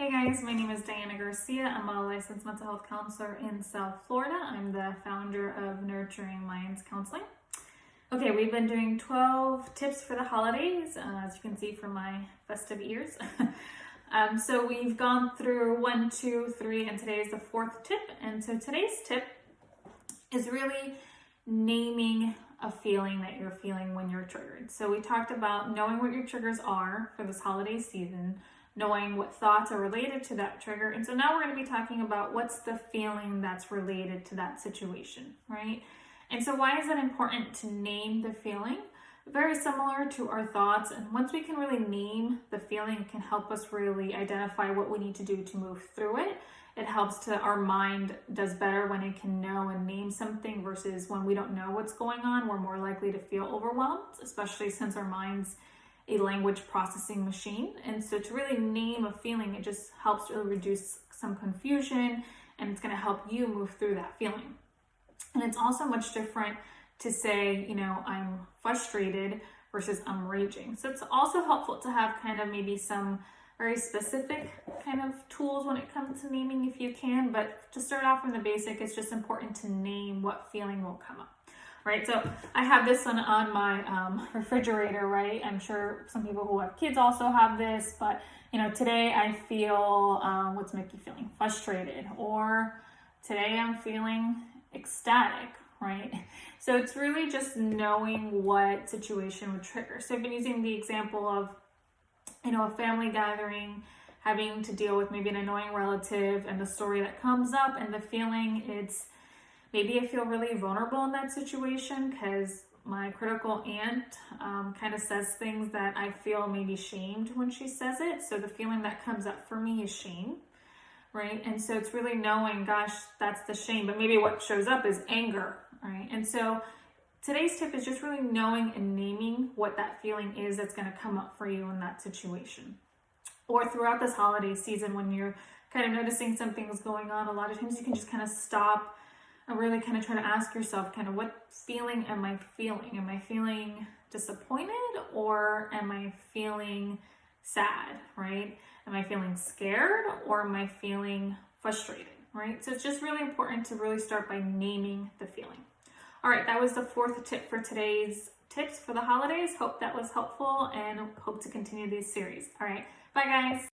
Hey guys, my name is Diana Garcia. I'm a licensed mental health counselor in South Florida. I'm the founder of Nurturing Minds Counseling. Okay, we've been doing 12 tips for the holidays, as you can see from my festive ears. So we've gone through 1, 2, 3, and today is the 4th tip. And so today's tip is really naming a feeling that you're feeling when you're triggered. So we talked about knowing what your triggers are for this holiday season, knowing what thoughts are related to that trigger. And so now we're going to be talking about what's the feeling that's related to that situation, right? And so why is it important to name the feeling? Very similar to our thoughts. And once we can really name the feeling, it can help us really identify what we need to do to move through it. It helps to, our mind does better when it can know and name something versus when we don't know what's going on. We're more likely to feel overwhelmed, especially since our mind's a language processing machine. And so to really name a feeling, it just helps to reduce some confusion, and it's going to help you move through that feeling. And it's also much different to say, I'm frustrated versus I'm raging. So it's also helpful to have kind of maybe some very specific kind of tools when it comes to naming if you can. But to start off from the basic, it's just important to name what feeling will come up. Right, so I have this on my refrigerator, right? I'm sure some people who have kids also have this, but today I feel, what's make you feeling frustrated? Or today I'm feeling ecstatic, right? So it's really just knowing what situation would trigger. So I've been using the example of, a family gathering, having to deal with maybe an annoying relative and the story that comes up and the feeling maybe I feel really vulnerable in that situation because my critical aunt kind of says things that I feel maybe shamed when she says it. So the feeling that comes up for me is shame, right? And so it's really knowing, gosh, that's the shame, but maybe what shows up is anger, right? And so today's tip is just really knowing and naming what that feeling is that's going to come up for you in that situation. Or throughout this holiday season, when you're kind of noticing something's going on, a lot of times you can just kind of stop and really kind of try to ask yourself kind of what feeling am I feeling? Am I feeling disappointed or am I feeling sad, right? Am I feeling scared or am I feeling frustrated, right? So it's just really important to really start by naming the feeling. All right, that was the 4th tip for today's tips for the holidays. Hope that was helpful and hope to continue this series. All right, bye guys.